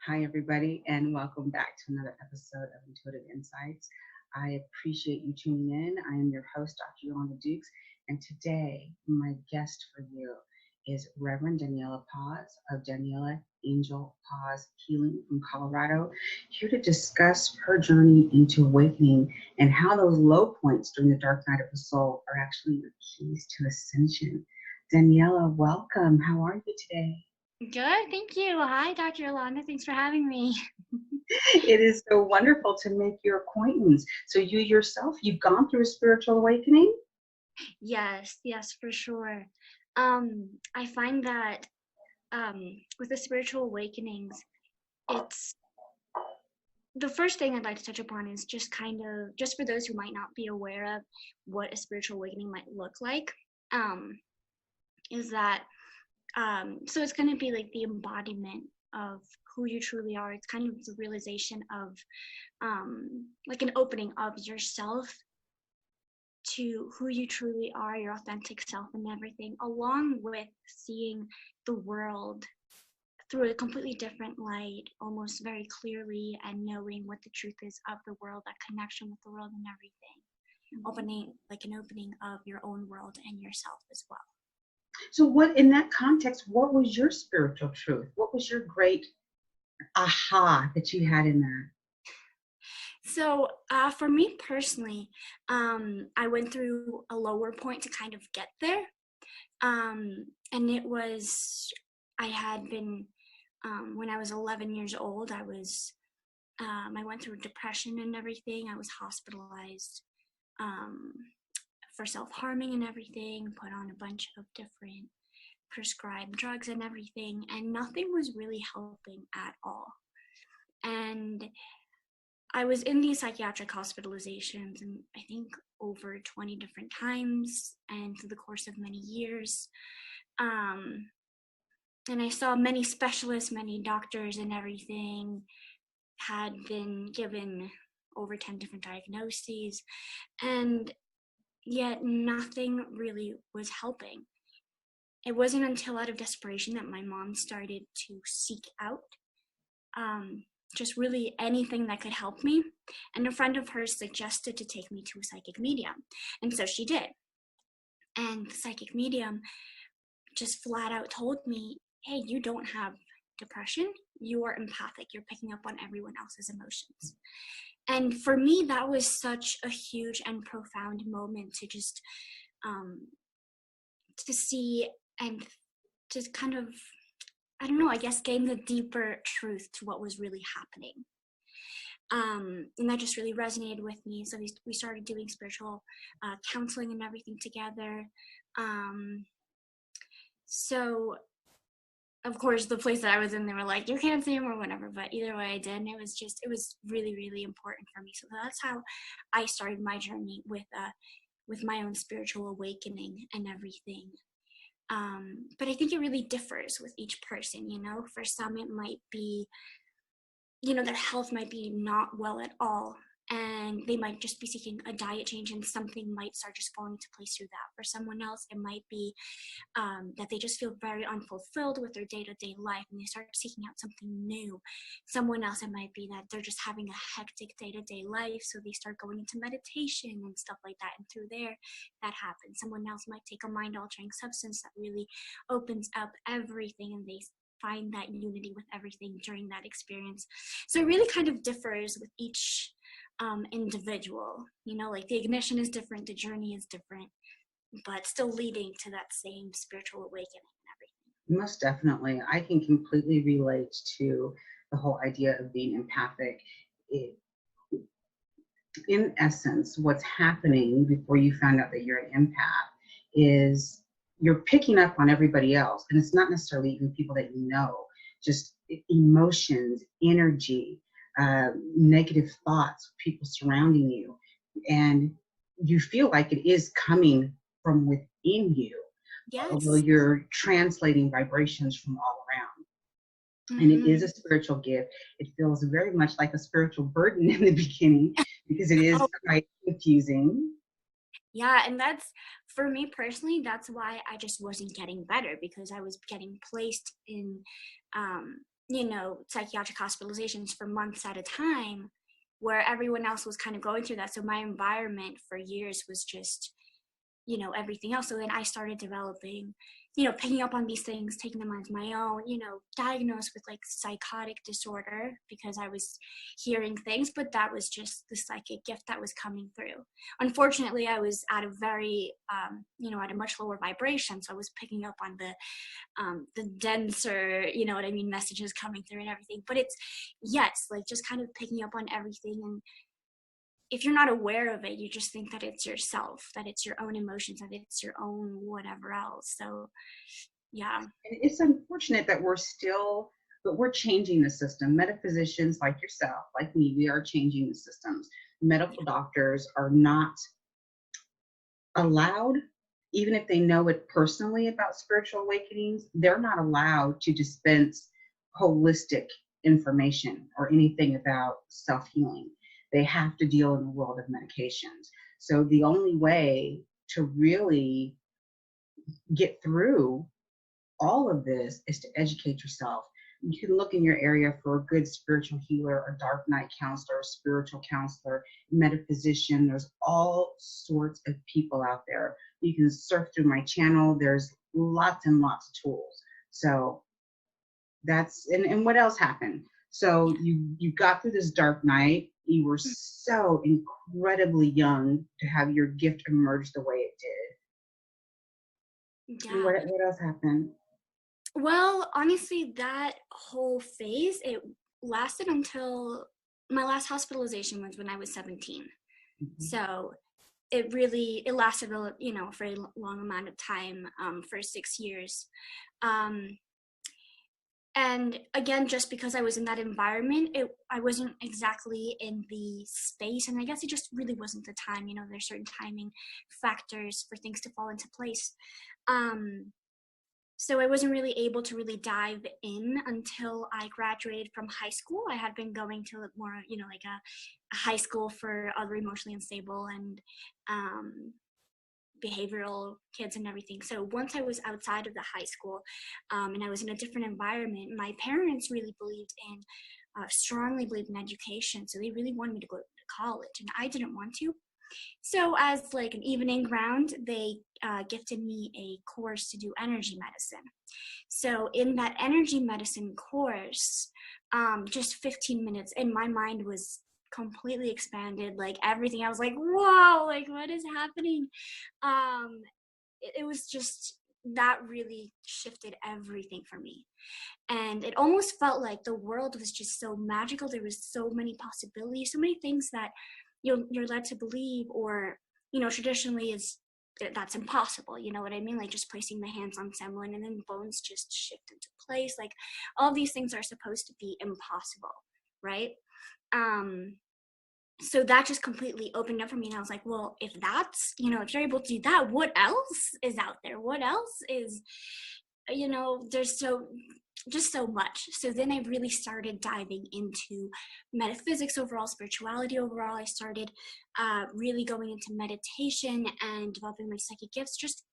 Hi, everybody, and welcome back to another episode of Intuitive Insights. I appreciate you tuning in. I am your host, Dr. Yolanda Dukes, and today my guest for you is Reverend Daniela Paz of Daniela Angel Paz Healing from Colorado, here to discuss her journey into awakening and how those low points during the dark night of the soul are actually the keys to ascension. Daniela, welcome. How are you today? Good, thank you. Hi, Dr. Yolanda. Thanks for having me. It is so wonderful to make your acquaintance. So you yourself, you've gone through a spiritual awakening? Yes, for sure. I find that with the spiritual awakenings, it's the first thing I'd like to touch upon is just just for those who might not be aware of what a spiritual awakening might look like, um, is that so it's going to be like the embodiment of who you truly are. It's kind of the realization of like an opening of yourself to who you truly are, your authentic self, and everything, along with seeing the world through a completely different light, almost very clearly, and knowing what the truth is of the world, that connection with the world and everything. Opening, like an opening of your own world and yourself as well. So what, in that context, what was your spiritual truth? What was your great aha that you had in that? So for me personally, I went through a lower point to kind of get there. And it was, I had been, when I was 11 years old, I went through depression and everything. I was hospitalized um, for self-harming and everything, put on a bunch of different prescribed drugs and everything, and nothing was really helping at all. And I was in these psychiatric hospitalizations, and I think over 20 different times, and through the course of many years. And I saw many specialists, many doctors, and everything. Had been given over 10 different diagnoses, and yet nothing really was helping. It wasn't until out of desperation that my mom started to seek out just really anything that could help me. And a friend of hers suggested to take me to a psychic medium. And so she did. And the psychic medium just flat out told me, hey, you don't have depression. You are empathic. You're picking up on everyone else's emotions. And for me, that was such a huge and profound moment to just to see and to kind of, I don't know, I guess gain the deeper truth to what was really happening. And that just really resonated with me. So we started doing spiritual counseling and everything together. So of course, the place that I was in, they were like, you can't see him or whatever. But either way, I did. And it was really, really important for me. So that's how I started my journey with my own spiritual awakening and everything. But I think it really differs with each person, you know. For some, it might be, you know, their health might be not well at all, and they might just be seeking a diet change, and something might start just falling into place through that. For someone else, it might be that they just feel very unfulfilled with their day-to-day life, and they start seeking out something new. Someone else, it might be that they're just having a hectic day-to-day life, so they start going into meditation and stuff like that, and through there, that happens. Someone else might take a mind-altering substance that really opens up everything, and they find that unity with everything during that experience. So it really kind of differs with each individual, you know, like the ignition is different, the journey is different, but still leading to that same spiritual awakening and everything. Most definitely. I can completely relate to the whole idea of being empathic. It, in essence, what's happening before you find out that you're an empath is you're picking up on everybody else. And it's not necessarily even people that you know, just emotions, energy, negative thoughts, people surrounding you. And you feel like it is coming from within you, although Yes. you're translating vibrations from all around. And it is Mm-hmm. a spiritual gift. It feels very much like a spiritual burden in the beginning because it is Oh, quite confusing. yeah. And that's, for me personally, that's why I just wasn't getting better, because I was getting placed in psychiatric hospitalizations for months at a time, where everyone else was kind of going through that. So my environment for years was just, everything else. So then I started developing, picking up on these things, taking them as my own, diagnosed with like psychotic disorder because I was hearing things, but that was just the psychic gift that was coming through. Unfortunately, I was at a very, at a much lower vibration. So I was picking up on the denser, messages coming through and everything. But it's, yes, like just kind of picking up on everything. And if you're not aware of it, you just think that it's yourself, that it's your own emotions, that it's your own whatever else. So, yeah. And it's unfortunate that we're changing the system. Metaphysicians like yourself, like me, we are changing the systems. Medical doctors are not allowed, even if they know it personally about spiritual awakenings, they're not allowed to dispense holistic information or anything about self-healing. They have to deal in the world of medications. So the only way to really get through all of this is to educate yourself. You can look in your area for a good spiritual healer, a dark night counselor, a spiritual counselor, metaphysician. There's all sorts of people out there. You can surf through my channel. There's lots and lots of tools. So that's, and what else happened? So you got through this dark night. You were so incredibly young to have your gift emerge the way it did. Yeah. What else happened? Well, honestly, that whole phase, it lasted until my last hospitalization was when I was 17. Mm-hmm. So it lasted a very long amount of time, for 6 years. And again, just because I was in that environment, I wasn't exactly in the space, and I guess it just really wasn't the time. There's certain timing factors for things to fall into place. So I wasn't really able to really dive in until I graduated from high school. I had been going to more, like a high school for other emotionally unstable and behavioral kids and everything. So once I was outside of the high school, and I was in a different environment, my parents really strongly believed in education. So they really wanted me to go to college, and I didn't want to. So as like an evening ground, they gifted me a course to do energy medicine. So in that energy medicine course, just 15 minutes, and my mind was completely expanded, like everything. I was like, whoa, like what is happening? It was just, that really shifted everything for me. And it almost felt like the world was just so magical. There was so many possibilities, so many things that you're led to believe, or traditionally that's impossible. You know what I mean? Like just placing the hands on someone and then bones just shift into place. Like all these things are supposed to be impossible, right? So that just completely opened up for me, and I was like, well, if that's, if you're able to do that, what else is out there? What else is, there's just so much. So then I really started diving into metaphysics overall, spirituality overall. I started really going into meditation and developing my psychic gifts, just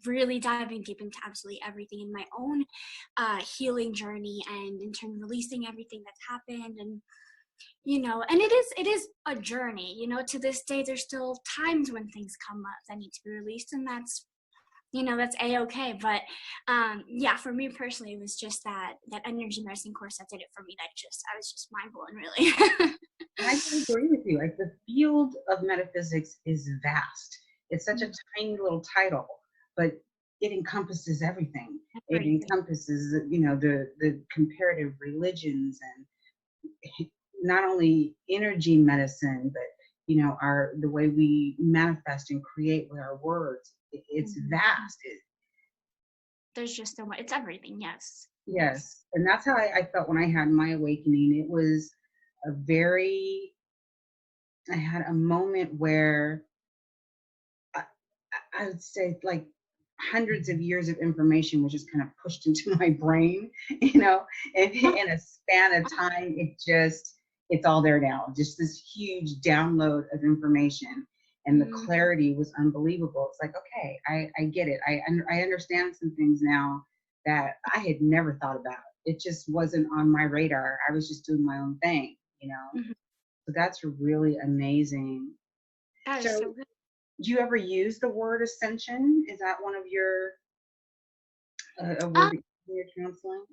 really diving deep into absolutely everything in my own healing journey, and in turn releasing everything that's happened. And and it is a journey. To this day, there's still times when things come up that need to be released, and that's that's a-okay. But yeah, for me personally, it was just that energy medicine course that did it for me. I was just mind blown, really. I can agree with you. Like the field of metaphysics is vast. It's such a tiny little title, but it encompasses everything. It encompasses, the comparative religions, and not only energy medicine, but the way we manifest and create with our words. It's vast. There's just so much. It's everything. Yes. And that's how I felt when I had my awakening. It was I had a moment where I would say like hundreds of years of information was just kind of pushed into my brain, and in a span of time, it's all there now. Just this huge download of information, and the clarity was unbelievable. It's like, okay, I get it. I understand some things now that I had never thought about. It just wasn't on my radar. I was just doing my own thing, you know. Mhm. So that's really amazing. That is So, so good. do you ever use the word ascension? Is that one of your a Um, word that you're counseling?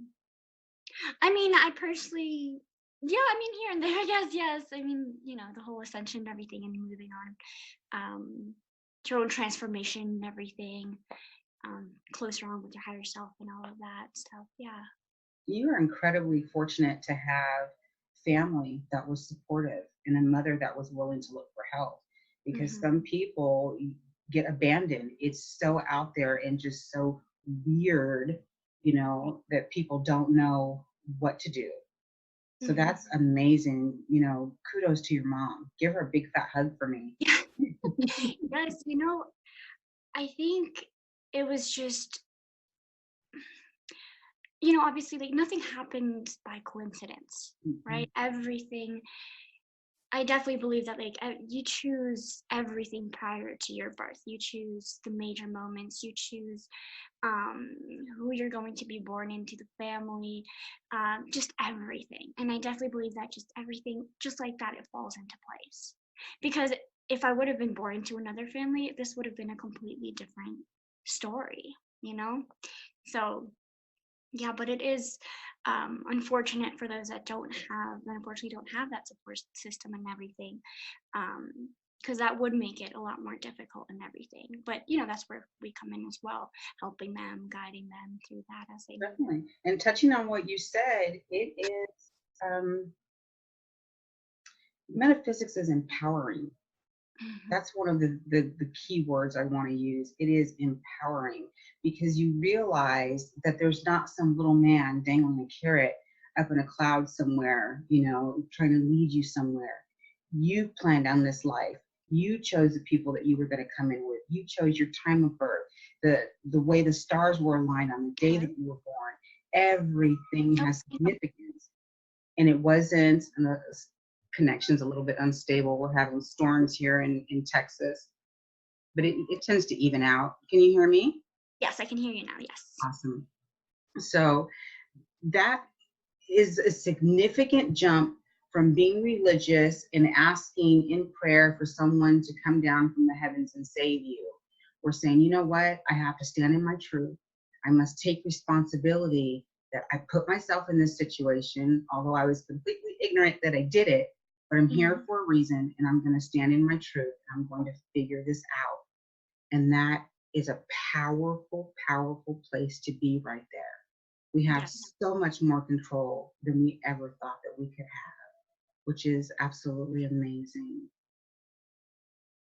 I mean, I personally, yeah, I mean, here and there, yes, yes. I mean, the whole ascension and everything and moving on, your own transformation and everything, closer on with your higher self and all of that stuff. Yeah. You are incredibly fortunate to have family that was supportive and a mother that was willing to look for help, because Hmm. some people get abandoned. It's so out there and just so weird, that people don't know what to do. So Hmm. that's amazing. Kudos to your mom. Give her a big fat hug for me. Yes, I think it was just, obviously, like, nothing happened by coincidence, Mhm. right? Everything, I definitely believe that, like, you choose everything prior to your birth. You choose the major moments. You choose um, who you're going to be born into, the family, just everything. And I definitely believe that just everything, just like that, it falls into place. Because if I would have been born into another family, this would have been a completely different story, you know? So, yeah, but it is unfortunate for those that unfortunately don't have that support system and everything, because that would make it a lot more difficult and everything. But that's where we come in as well, helping them, guiding them through that as they move. Definitely. And touching on what you said, it is metaphysics is empowering. Mhm. That's one of the key words I want to use. It is empowering, because you realize that there's not some little man dangling a carrot up in a cloud somewhere, trying to lead you somewhere. You planned on this life. You chose the people that you were going to come in with. You chose your time of birth, the way the stars were aligned on the day Hello. that you were born. Everything Oh, has significance. And it wasn't, and the connection's a little bit unstable. We're having storms here in Texas, but it tends to even out. Can you hear me? yes, I can hear you now. Yes. Awesome. So that is a significant jump from being religious and asking in prayer for someone to come down from the heavens and save you. We're saying, you know what? I have to stand in my truth. I must take responsibility that I put myself in this situation, although I was completely ignorant that I did it, but I'm here Hmm. for a reason, and I'm going to stand in my truth. I'm going to figure this out. And that is a powerful, powerful place to be right there. We have Yeah. so much more control than we ever thought that we could have, which is absolutely amazing.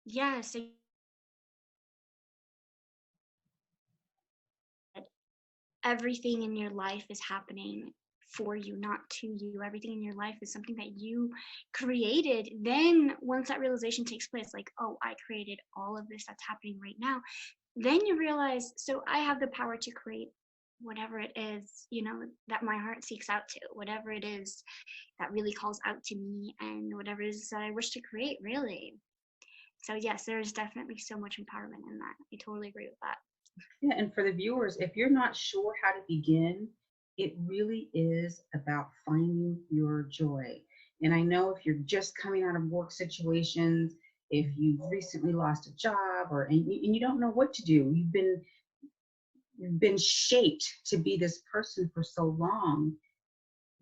Yes. Everything in your life is happening for you, not to you. Everything in your life is something that you created. Then, once that realization takes place, like, oh, I created all of this that's happening right now, then you realize, so I have the power to create whatever it is, that my heart seeks out to, whatever it is that really calls out to me, and whatever it is that I wish to create, really. So, yes, there is definitely so much empowerment in that. I totally agree with that. Yeah, and for the viewers, if you're not sure how to begin, it really is about finding your joy. And I know if you're just coming out of work situations, if you've recently lost a job, and you don't know what to do, you've been shaped to be this person for so long.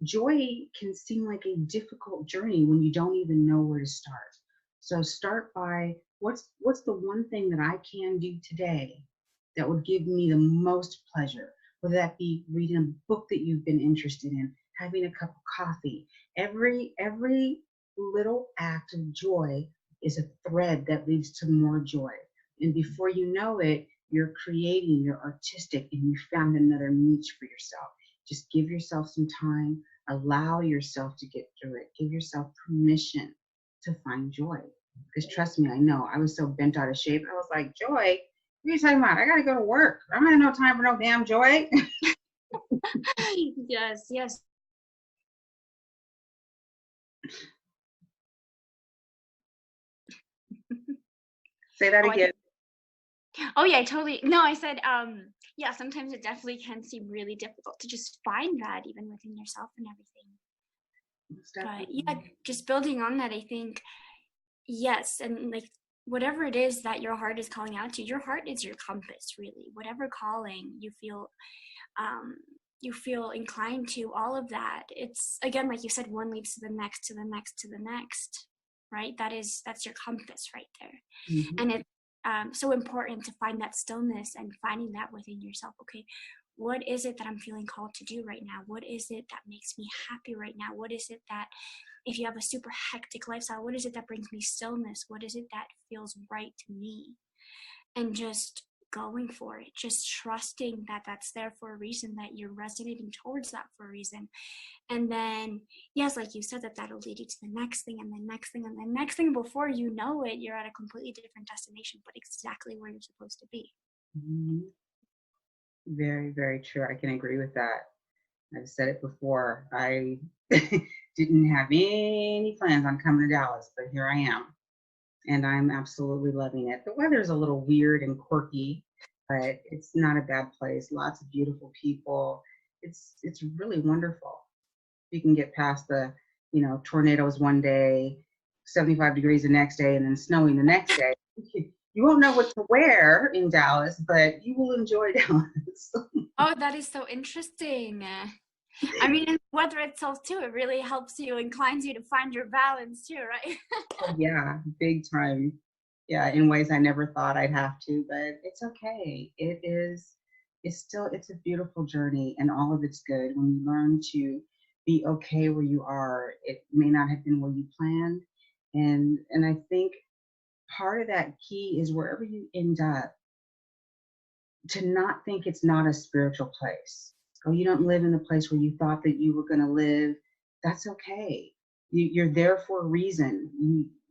Joy can seem like a difficult journey when you don't even know where to start. So start by what's the one thing that I can do today that would give me the most pleasure, whether that be reading a book that you've been interested in, having a cup of coffee. Every little act of joy is a thread that leads to more joy. And before you know it, you're creating, you're artistic, and you found another niche for yourself. Just give yourself some time, allow yourself to get through it, give yourself permission to find joy. Because trust me, I know I was so bent out of shape. I was like, joy? What are you talking about? I gotta go to work. I don't have no time for no damn joy. Yes, yes. Say that Oh, I think. again. Oh yeah, totally. No, I said, yeah, sometimes it definitely can seem really difficult to just find that even within yourself and everything. Most But definitely. yeah, just building on that, I think, yes, and like whatever it is that your heart is calling out to, your heart is your compass, really. Whatever calling um, you feel inclined to, all of that. It's again, like you said, one leads to the next, to the next, to the next, right? That's your compass right there. Mhm. And it's so important to find that stillness and finding that within yourself. Okay, what is it that I'm feeling called to do right now? What is it that makes me happy right now? What is it that, if you have a super hectic lifestyle, what is it that brings me stillness? What is it that feels right to me? And just going for it, just trusting that that's there for a reason, that you're resonating towards that for a reason. And then, yes, like you said, that'll lead you to the next thing and the next thing and the next thing. Before you know it, you're at a completely different destination, but exactly where you're supposed to be. Mhm. Very, very true. I can agree with that. I've said it before. I didn't have any plans on coming to Dallas, but here I am. And I'm absolutely loving it. The weather's a little weird and quirky, but it's not a bad place. Lots of beautiful people. It's really wonderful. You can get past the, tornadoes one day, 75 degrees the next day, and then snowing the next day. You won't know what to wear in Dallas, but you will enjoy Dallas. Oh, that is so interesting. I mean, in weather itself too, it really helps you, inclines you to find your balance too, right? Oh yeah, big time. Yeah, in ways I never thought I'd have to, but it's okay. It's a beautiful journey and all of it's good when you learn to be okay where you are. It may not have been where you planned. And I think part of that key is wherever you end up, to not think it's not a spiritual place. Oh, you don't live in the place where you thought that you were going to live. That's okay. You're there for a reason.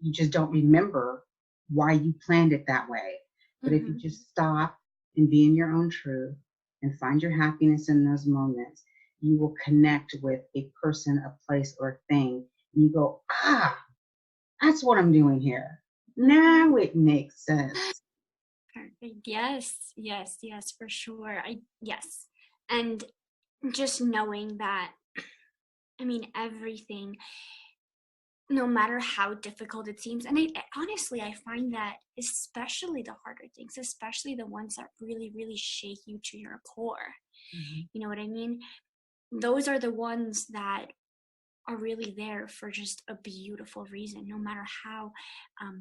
You just don't remember why you planned it that way. But if you Mm-hmm. just stop and be in your own truth and find your happiness in those moments, you will connect with a person, a place, or a thing. And you go, that's what I'm doing here. Now it makes sense. Perfect. Yes, yes, yes, for sure. Yes. And just knowing that, I mean, everything, no matter how difficult it seems, and honestly, I find that especially the harder things, especially the ones that really, really shake you to your core, Mhm. you know what I mean? Those are the ones that are really there for just a beautiful reason, no matter how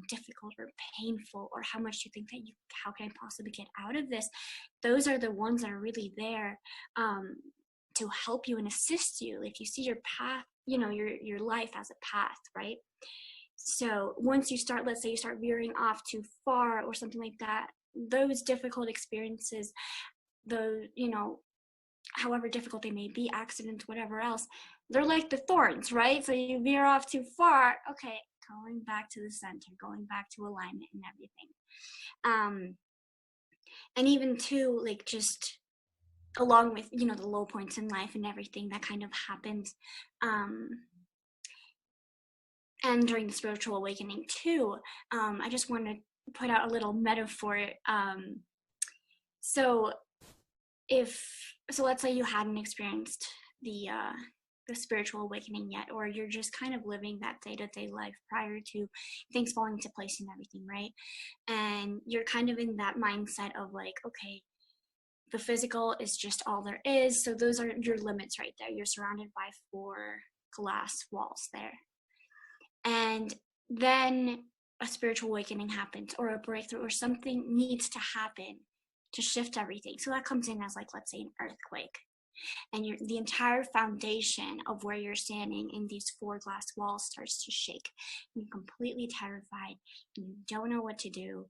difficult or painful, or how much you think that how can I possibly get out of this? Those are the ones that are really there um, to help you and assist you. If you see your path, your life as a path, right? So once you start, let's say you start veering off too far or something like that, those difficult experiences, those, however difficult they may be, accidents, whatever else, they're like the thorns, right? So you veer off too far, okay, going back to the center, going back to alignment and everything. And even too, like, just along with, the low points in life and everything that kind of happens. Um, and during the spiritual awakening too, I just want to put out a little metaphor. So let's say you hadn't experienced the uh the spiritual awakening yet, or you're just kind of living that day-to-day life prior to things falling into place and everything, right? And you're kind of in that mindset of like, okay, the physical is just all there is, so those are your limits right there. You're surrounded by four glass walls there, and then a spiritual awakening happens, or a breakthrough, or something needs to happen to shift everything. So that comes in as, like, let's say an earthquake, and the entire foundation of where you're standing in these four glass walls starts to shake. You're completely terrified. You don't know what to do.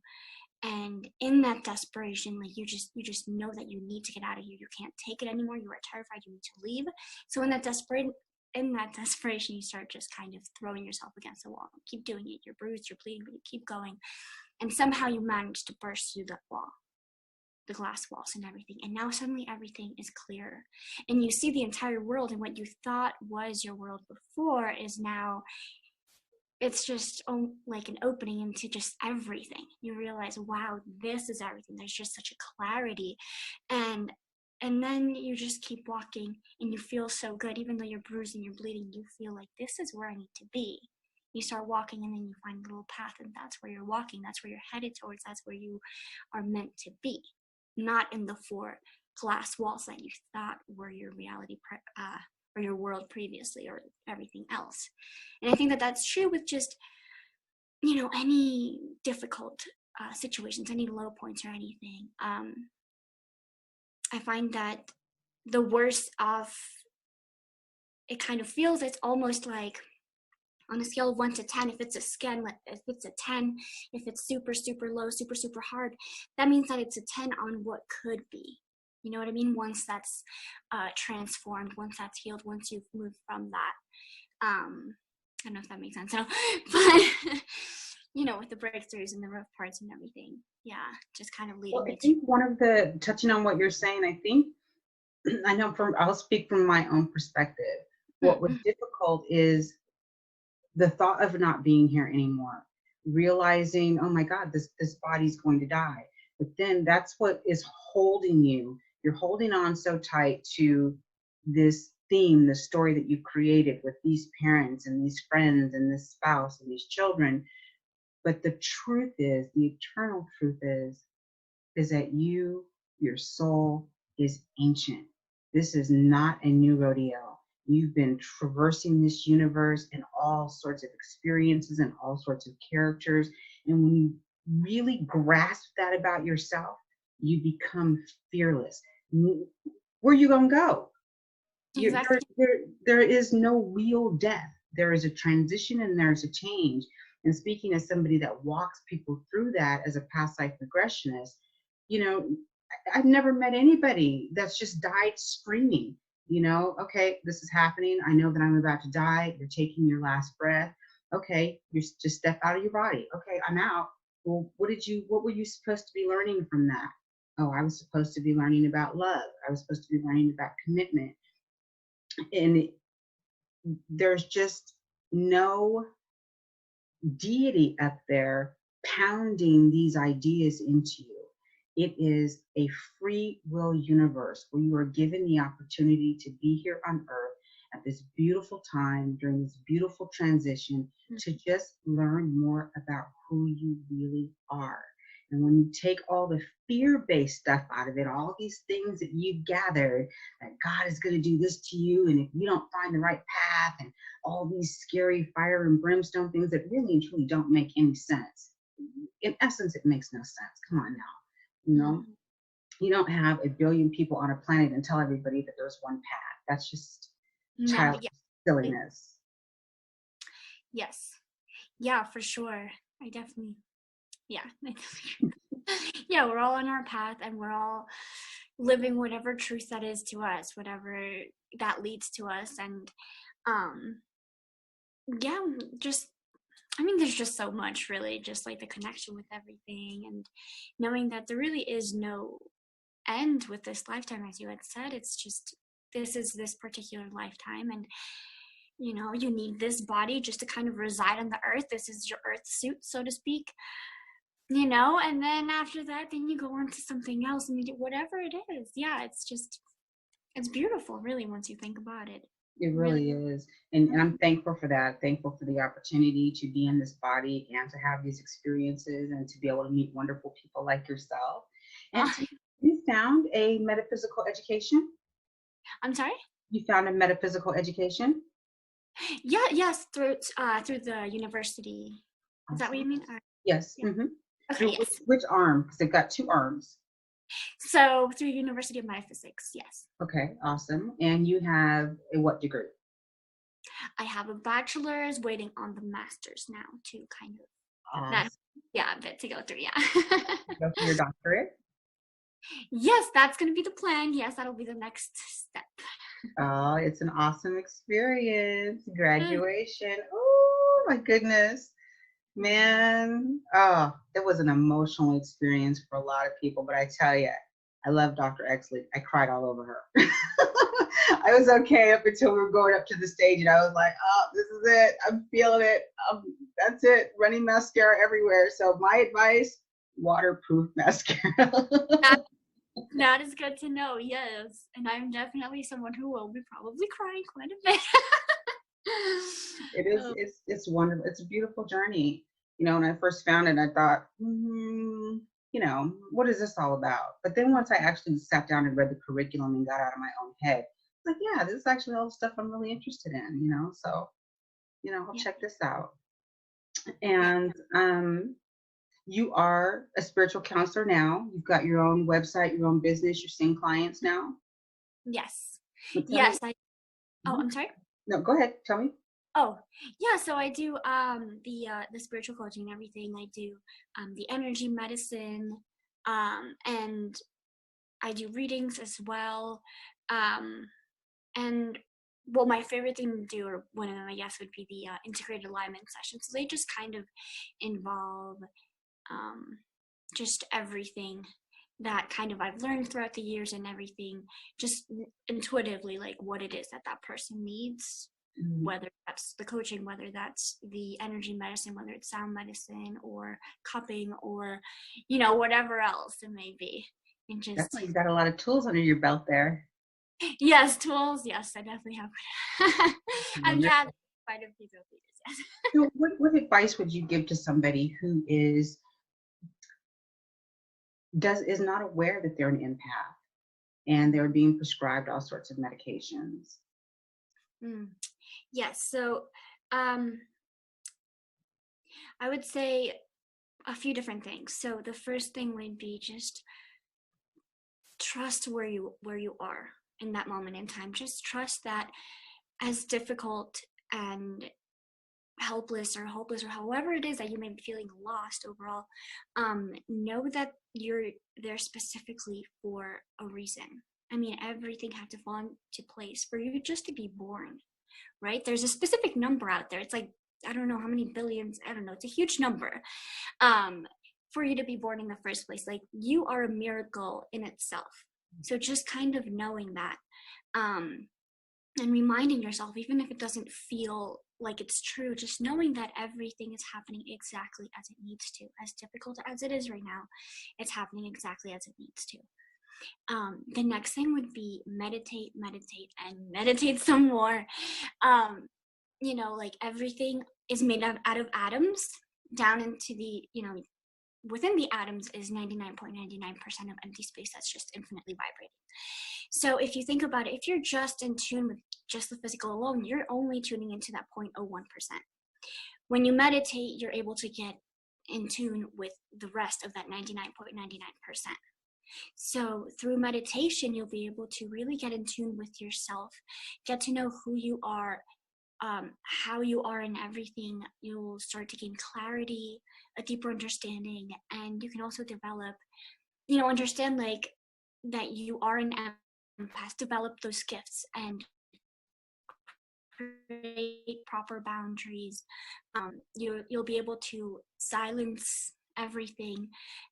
And in that desperation, like, you just know that you need to get out of here. You can't take it anymore. You are terrified. You need to leave. So in that desperation, you start just kind of throwing yourself against the wall. You keep doing it. You're bruised. You're bleeding, but you keep going. And somehow you manage to burst through that wall, the glass walls and everything. And now suddenly everything is clear. And you see the entire world, and what you thought was your world before is now it's just like an opening into just everything. You realize, wow, this is everything. There's just such a clarity, and then you just keep walking, and you feel so good, even though you're bruised and you're bleeding. You feel like this is where I need to be. You start walking, and then you find a little path, and that's where you're walking. That's where you're headed towards. That's where you are meant to be, not in the four glass walls that you thought were your reality or your world previously, or everything else. And I think that that's true with just, any difficult situations, any low points or anything. I find that the worst of it kind of feels, it's almost like on a scale of 1 to 10, if it's a 10, if it's super, super low, super, super hard, that means that it's a 10 on what could be. You know what I mean? Once that's transformed, once that's healed, once you've moved from that. I don't know if that makes sense. So, but, with the breakthroughs and the rough parts and everything. Yeah, just kind of leading Well, me I to. think touching on what you're saying, I think, I know I'll speak from my own perspective. What was difficult is the thought of not being here anymore, realizing, oh my God, this body's going to die. But then that's what is holding you. You're holding on so tight to this theme, the story that you created with these parents and these friends and this spouse and these children. But the truth is, the eternal truth is that your soul is ancient. This is not a new rodeo. You've been traversing this universe and all sorts of experiences and all sorts of characters. And when you really grasp that about yourself, you become fearless. Where are you going to go? Exactly. There is no real death. There is a transition and there's a change. And speaking as somebody that walks people through that as a past life regressionist, I've never met anybody that's just died screaming, okay, this is happening. I know that I'm about to die. You're taking your last breath. Okay, you just step out of your body. Okay, I'm out. Well, what were you supposed to be learning from that? Oh, I was supposed to be learning about love. I was supposed to be learning about commitment. And there's just no deity up there pounding these ideas into you. It is a free will universe where you are given the opportunity to be here on earth at this beautiful time during this beautiful transition to just learn more about who you really are. And when you take all the fear-based stuff out of it, all these things that you've gathered, that God is going to do this to you, and if you don't find the right path, and all these scary fire and brimstone things that really and truly don't make any sense. In essence, it makes no sense. Come on now. You don't have a billion people on a planet and tell everybody that there's one path. That's just childish silliness. Yes. Yeah, for sure. I definitely, yeah. Yeah, we're all on our path, and we're all living whatever truth that is to us, whatever that leads to us. And yeah, there's just so much, really, just like the connection with everything, and knowing that there really is no end with this lifetime. As you had said, it's just, this is this particular lifetime, and you need this body just to kind of reside on the earth. This is your earth suit, so to speak. And then after that, then you go on to something else, and you do whatever it is. Yeah, it's beautiful, really, once you think about it. It really is. And I'm thankful for that. Thankful for the opportunity to be in this body and to have these experiences and to be able to meet wonderful people like yourself. And you found a metaphysical education? I'm sorry? You found a metaphysical education? Yeah, yes, through the university. Awesome. Is that what you mean? Yes. Yeah. Mm-hmm. Okay, yes. Which arm? Because they've got two arms. So through University of Metaphysics, yes. Okay, awesome. And you have a what degree? I have a bachelor's, waiting on the master's now to kind of awesome. a bit to go through, yeah. Go for your doctorate? Yes, that's going to be the plan. Yes, that'll be the next step. Oh, it's an awesome experience. Graduation. Oh, my goodness. Man, it was an emotional experience for a lot of people, but I tell you, I love Dr. Exley. I cried all over her. I was okay up until we were going up to the stage, and I was like, oh, this is it. I'm feeling it. That's it. Running mascara everywhere. So my advice, waterproof mascara. That is good to know, yes. And I'm definitely someone who will be probably crying quite a bit. It is, it's wonderful. It's a beautiful journey. You know, when I first found it, I thought, you know, what is this all about? But then once I actually sat down and read the curriculum and got out of my own head, like, yeah, this is actually all the stuff I'm really interested in, you know? So, you know, I'll Yeah. check this out. Yeah. And you are a spiritual counselor now. You've got your own website, your own business. You're seeing clients now. Yes. Well, tell me. Yes. Mhm. I'm sorry. No, go ahead. Tell me. Oh, yeah. So I do the spiritual coaching and everything. I do the energy medicine, and I do readings as well. And well, my favorite thing to do, or one of them, I guess, would be the integrated alignment sessions. So they just kind of involve um, just everything that kind of I've learned throughout the years and everything, just intuitively, like what it is that that person needs, Mhm. whether that's the coaching, whether that's the energy medicine, whether it's sound medicine or cupping or, whatever else it may be. And just, Definitely, you've got a lot of tools under your belt there. yes, tools. Yes, I definitely have. I've Wonderful. gathered quite a few of these. Yes. So what advice would you give to somebody who is not aware that they're an empath and they're being prescribed all sorts of medications? Mm. Yes. So, um, I would say a few different things. So the first thing would be just trust where you are in that moment in time. Just trust that, as difficult and helpless or hopeless or however it is that you may be feeling lost overall, know that you're there specifically for a reason. I mean, everything had to fall into place for you just to be born, right? There's a specific number out there. It's like, I don't know how many billions, I don't know, it's a huge number, um, for you to be born in the first place. Like, you are a miracle in itself. So just kind of knowing that, um, and reminding yourself, even if it doesn't feel like it's true, just knowing that everything is happening exactly as it needs to. As difficult as it is right now, it's happening exactly as it needs to. The next thing would be meditate, meditate, and meditate some more. Um, like everything is made out of atoms down into within the atoms is 99.99% of empty space that's just infinitely vibrating. So if you think about it, if you're just in tune with just the physical alone, you're only tuning into that 0.01%. When you meditate, you're able to get in tune with the rest of that 99.99%. So through meditation, you'll be able to really get in tune with yourself, get to know who you are, how you are in everything. You'll start to gain clarity, a deeper understanding, and you can also develop, understand like that you are an empath, develop those gifts and create proper boundaries. You'll be able to silence everything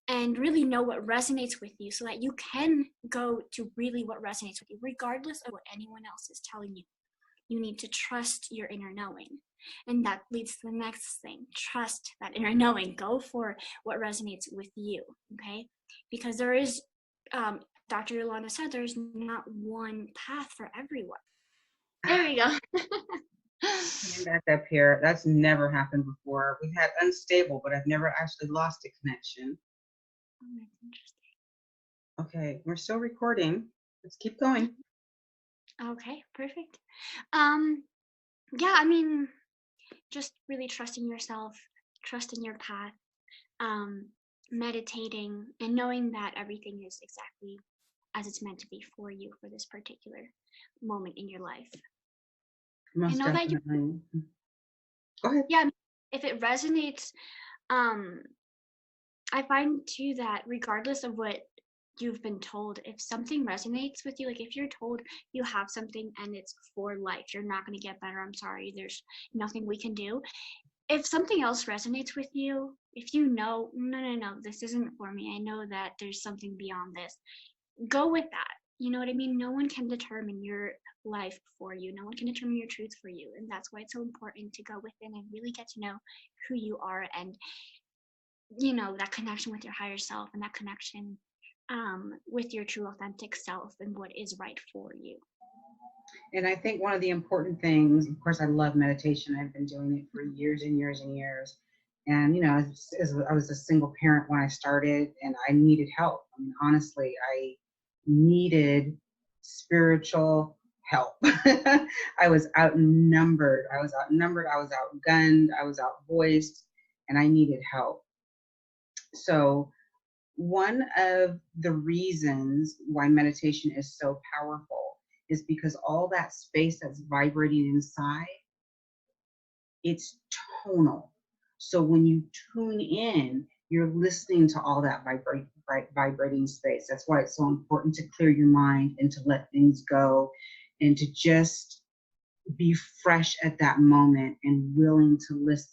and really know what resonates with you so that you can go to really what resonates with you, regardless of what anyone else is telling you. You need to trust your inner knowing. And that leads to the next thing. Trust that inner knowing. Go for what resonates with you, okay? Because there is, Dr. Yolanda said, there's not one path for everyone. There we go. Coming back up here, that's never happened before. We've had unstable, but I've never actually lost a connection. Oh, that's interesting. Okay, we're still recording. Let's keep going. Okay, perfect. Yeah, I mean, just really trusting yourself, trusting your path, um, meditating, and knowing that everything is exactly as it's meant to be for you for this particular moment in your life. And Most know that definitely. Go ahead. yeah, if it resonates, um, I find too that regardless of what you've been told, if something resonates with you, like if you're told you have something and it's for life, you're not going to get better, I'm sorry, there's nothing we can do. If something else resonates with you, if you know, no, this isn't for me, I know that there's something beyond this, go with that. You know what I mean? No one can determine your life for you. No one can determine your truth for you. And that's why it's so important to go within and really get to know who you are, and, that connection with your higher self, and that connection with your true authentic self and what is right for you. And I think one of the important things, of course, I love meditation. I've been doing it for years and years and years. And, as I was a single parent when I started, and I needed help. I mean, honestly, I needed spiritual help. I was outnumbered. I was outgunned. I was outvoiced, and I needed help. So, one of the reasons why meditation is so powerful is because all that space that's vibrating inside, it's tonal. So when you tune in, you're listening to all that vibrating space. That's why it's so important to clear your mind and to let things go and to just be fresh at that moment and willing to listen,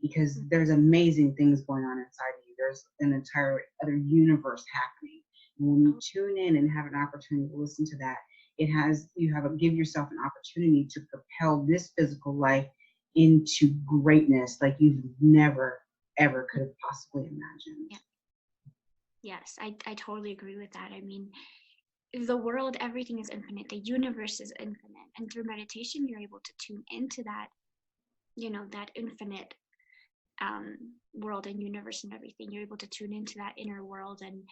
because there's amazing things going on inside of you. There's an entire other universe happening. And when you tune in and have an opportunity to listen to that, give yourself an opportunity to propel this physical life into greatness like you've never, ever could have possibly imagined. Yeah. Yes, I totally agree with that. I mean, the world, everything is infinite. The universe is infinite. And through meditation, you're able to tune into that, that infinite world and universe and everything. You're able to tune into that inner world, and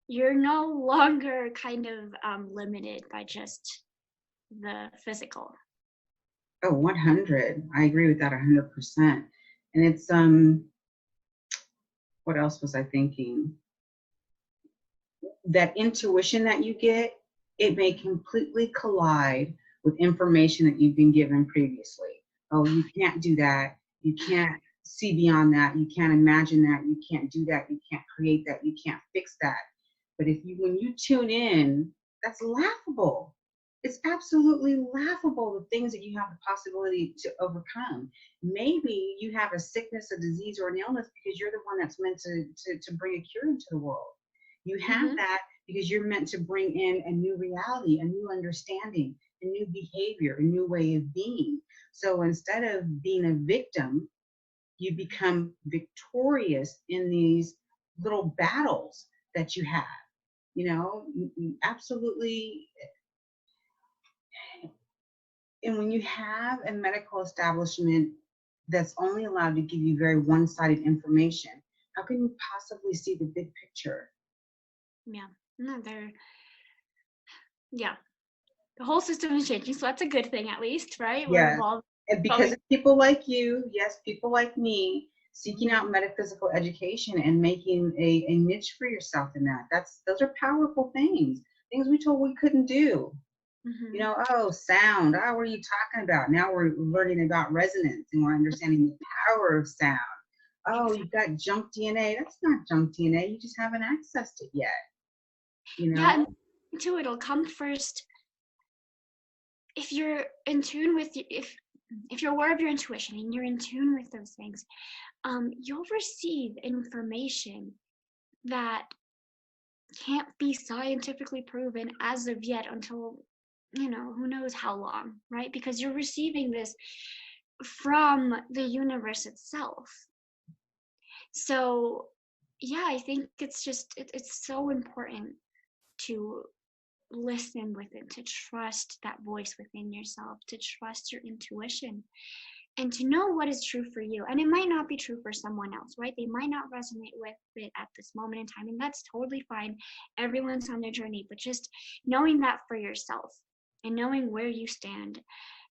you're no longer kind of limited by just the physical. Oh, 100. I agree with that 100%. And it's, what else was I thinking? That intuition that you get, it may completely collide with information that you've been given previously. Oh, you can't do that. You can't see beyond that. You can't imagine that. You can't do that. You can't create that. You can't fix that. But when you tune in, that's laughable. It's absolutely laughable, the things that you have the possibility to overcome. Maybe you have a sickness, a disease, or an illness because you're the one that's meant to bring a cure into the world. You have that because you're meant to bring in a new reality, a new understanding, a new behavior, a new way of being. So instead of being a victim, you become victorious in these little battles that you have. Absolutely. And when you have a medical establishment that's only allowed to give you very one-sided information, how can you possibly see the big picture? Yeah. No, the whole system is changing, so that's a good thing, at least, right? Yeah. And because of people like you, yes, people like me, seeking out metaphysical education and making a niche for yourself in that. Those are powerful things we told we couldn't do. Sound. Oh, what are you talking about? Now we're learning about resonance and we're understanding the power of sound. Oh, you've got junk DNA. That's not junk DNA. You just haven't accessed it yet. Yeah, and too, it'll come first if you're in tune with, if you're aware of your intuition and you're in tune with those things, you'll receive information that can't be scientifically proven as of yet until, who knows how long, right? Because you're receiving this from the universe itself. So yeah, I think it's just, it's so important to listen within, to trust that voice within yourself, to trust your intuition, and to know what is true for you. And it might not be true for someone else, right? They might not resonate with it at this moment in time, and that's totally fine. Everyone's on their journey, but just knowing that for yourself and knowing where you stand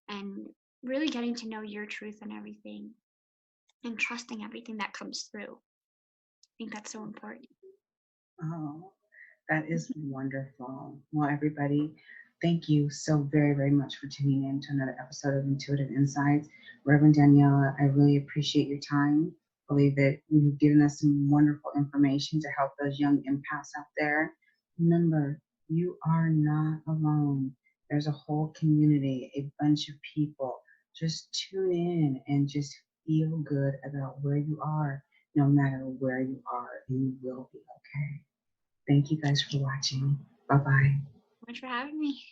and really getting to know your truth and everything and trusting everything that comes through. I think that's so important. Oh, that is wonderful. Well, everybody, thank you so very, very much for tuning in to another episode of Intuitive Insights. Reverend Daniela, I really appreciate your time. I believe that you've given us some wonderful information to help those young empaths out there. Remember, you are not alone. There's a whole community, a bunch of people. Just tune in and just feel good about where you are, no matter where you are, and you will be okay. Thank you guys for watching. Bye-bye. Much for having me.